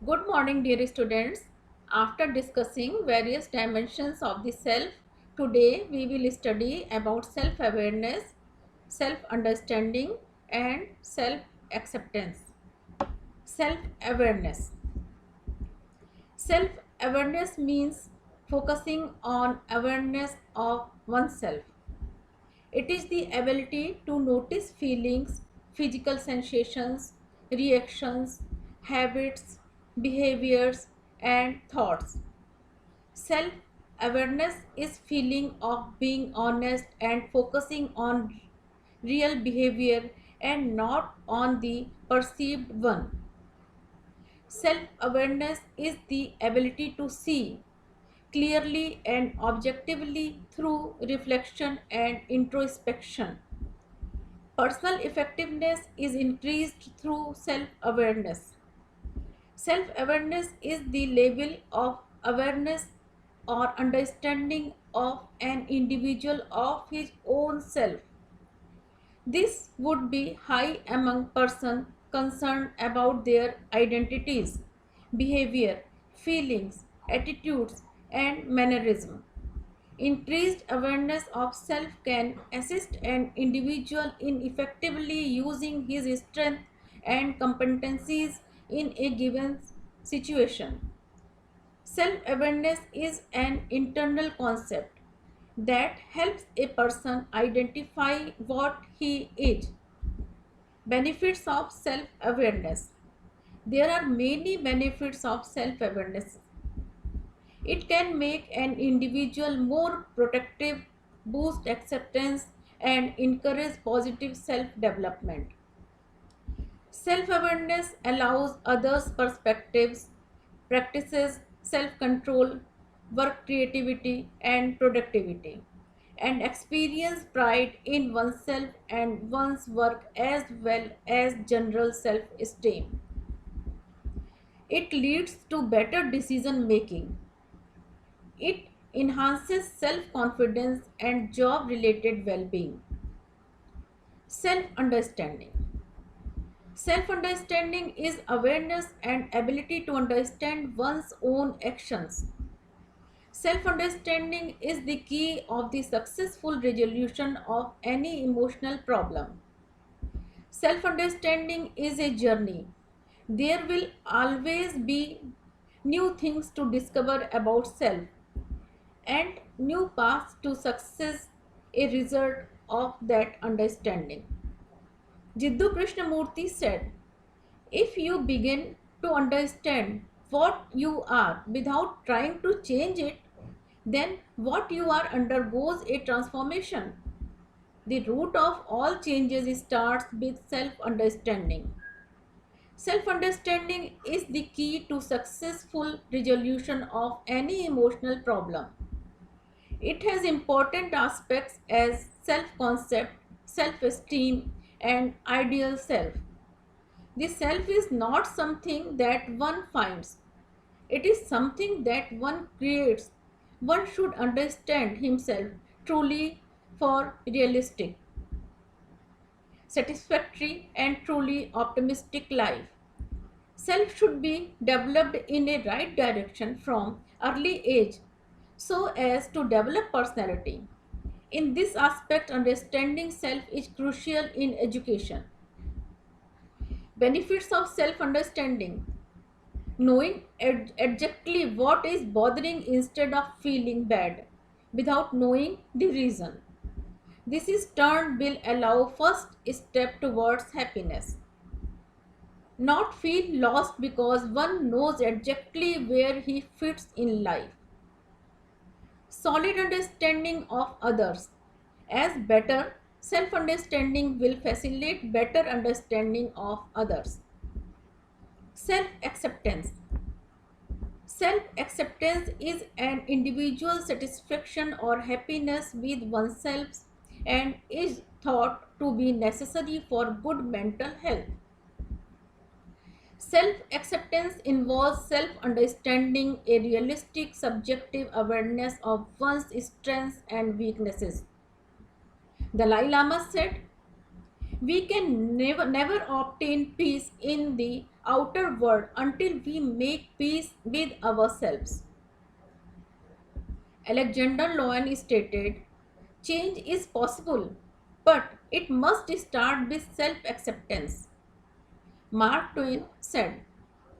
Good morning, dear students. After discussing various dimensions of the self, today we will study about self-awareness, self-understanding, and self-acceptance. Self-awareness. Self-awareness means focusing on awareness of oneself. It is the ability to notice feelings, physical sensations, reactions, habits, behaviors, and thoughts. Self awareness is feeling of being honest and focusing on real behavior and not on the perceived one. Self awareness is the ability to see clearly and objectively through reflection and introspection. Personal effectiveness is increased through self awareness. Self awareness is the level of awareness or understanding of an individual of his own self. This would be high among persons concerned about their identities, behavior, feelings, attitudes, and mannerism. Increased awareness of self can assist an individual in effectively using his strength and competencies in a given situation. Self awareness is an internal concept that helps a person identify what he is. Benefits of self awareness. There are many benefits of self awareness. It can make an individual more protective, boost acceptance, and encourage positive self development. Self awareness allows others' perspectives, practices self control, work creativity, and productivity, and experience pride in oneself and one's work as well as general self esteem. It leads to better decision making. It enhances self confidence and job related well being. Self understanding. Self understanding is awareness and ability to understand one's own actions. Self understanding is the key of the successful resolution of any emotional problem. Self understanding is a journey. There will always be new things to discover about self and new paths to success, a result of that understanding. Jiddu Krishnamurti said, if you begin to understand what you are without trying to change it, then what you are undergoes a transformation. The root of all changes starts with self understanding. Self understanding is the key to successful resolution of any emotional problem. It has important aspects as self-concept, self-esteem, and ideal self. The self is not something that one finds. It is something that one creates. One should understand himself truly for realistic, satisfactory, and truly optimistic life. Self should be developed in a right direction from early age so as to develop personality. In this aspect, understanding self is crucial in education. Benefits of self understanding. Knowing exactly what is bothering instead of feeling bad without knowing the reason. This is turn will allow first step towards happiness. Not feel lost because one knows exactly where he fits in life. Solid understanding of others. As better self understanding will facilitate better understanding of others. Self acceptance. Self acceptance is an individual satisfaction or happiness with oneself and is thought to be necessary for good mental health. Self acceptance involves self understanding, a realistic subjective awareness of one's strengths and weaknesses. Dalai Lama said, We can never obtain peace in the outer world until we make peace with ourselves. Alexander Lowen stated, change is possible, but it must start with self acceptance. Mark Twain said,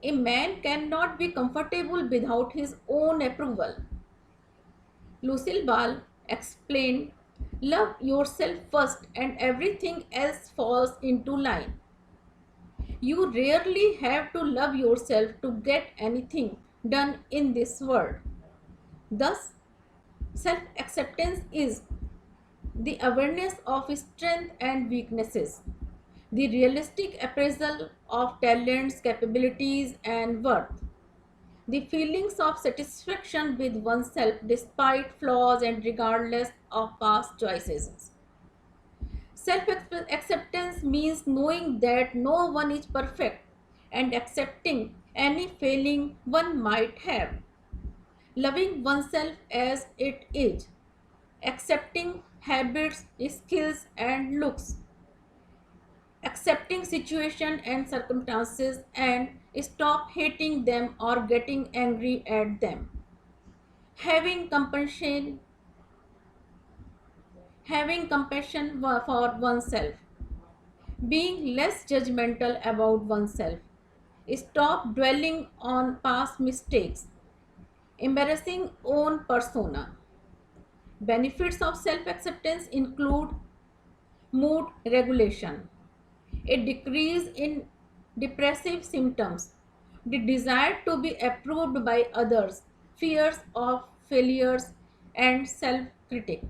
a man cannot be comfortable without his own approval. Lucille Ball explained, love yourself first and everything else falls into line. You rarely have to love yourself to get anything done in this world. Thus, self acceptance is the awareness of strengths and weaknesses, the realistic appraisal of talents, capabilities, and worth, the feelings of satisfaction with oneself despite flaws and regardless of past choices. Self acceptance means knowing that no one is perfect and accepting any failing one might have. Loving oneself as it is, accepting habits, skills, and looks, accepting situation and circumstances, and stop hating them or getting angry at them. Having compassion, for oneself, being less judgmental about oneself, stop dwelling on past mistakes, embarrassing own persona. Benefits of self acceptance include mood regulation, a decrease in depressive symptoms, the desire to be approved by others, fears of failures, and self critic,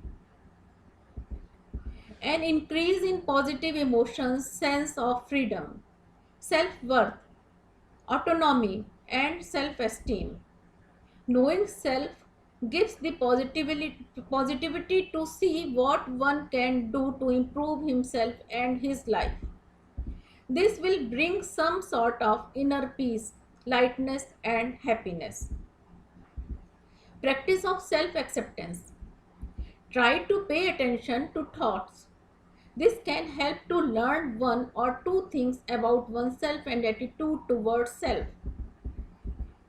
an increase in positive emotions, sense of freedom, self worth, autonomy, and self esteem. Knowing self gives the positivity to see what one can do to improve himself and his life. This will bring some sort of inner peace, lightness, and happiness. Practice of self acceptance. Try to pay attention to thoughts. This can help to learn one or two things about oneself and attitude towards self.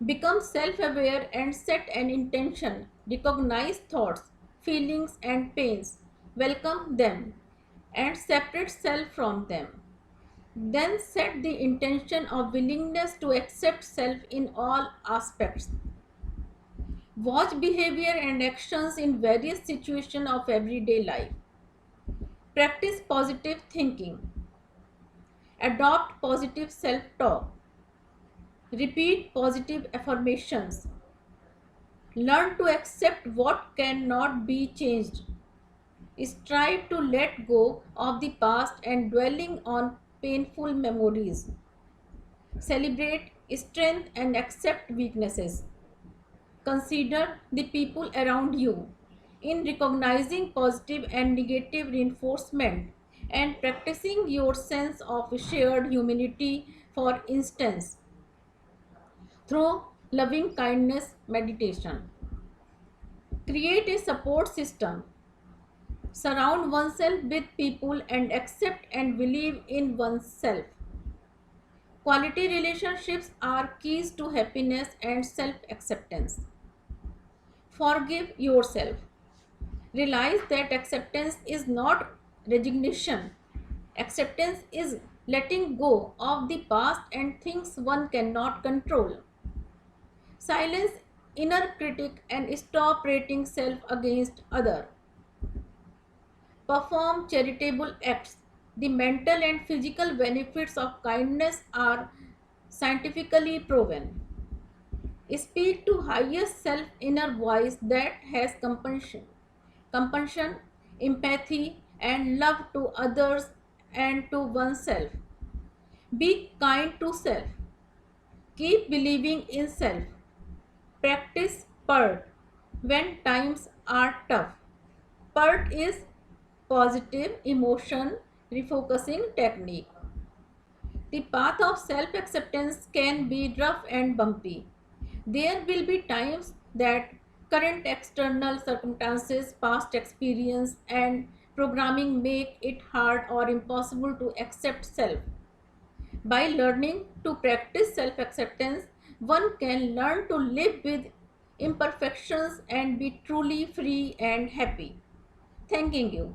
Become self aware and set an intention. Recognize thoughts, feelings, and pains. Welcome them and separate self from them. Then set the intention of willingness to accept self in all aspects. Watch behavior and actions in various situations of everyday life. Practice positive thinking. Adopt positive self talk. Repeat positive affirmations. Learn to accept what cannot be changed. Strive to let go of the past and dwelling on painful memories. Celebrate strength and accept weaknesses. Consider the people around you. In recognizing positive and negative reinforcement and practicing your sense of shared humanity, for instance, through loving kindness meditation. Create a support system. Surround oneself with people and accept and believe in oneself. Quality relationships are keys to happiness and self acceptance. Forgive yourself. Realize that acceptance is not resignation. Acceptance is letting go of the past and things one cannot control. Silence inner critic and stop rating self against other. Perform charitable acts. The mental and physical benefits of kindness are scientifically proven. Speak to highest self inner voice that has compassion, empathy, and love to others and to oneself. Be kind to self. Keep believing in self. Practice PERT when times are tough. PERT is positive emotion refocusing technique. The path of self acceptance can be rough and bumpy. There will be times that current external circumstances, past experience, and programming make it hard or impossible to accept self. By learning to practice self acceptance, one can learn to live with imperfections and be truly free and happy. Thanking you.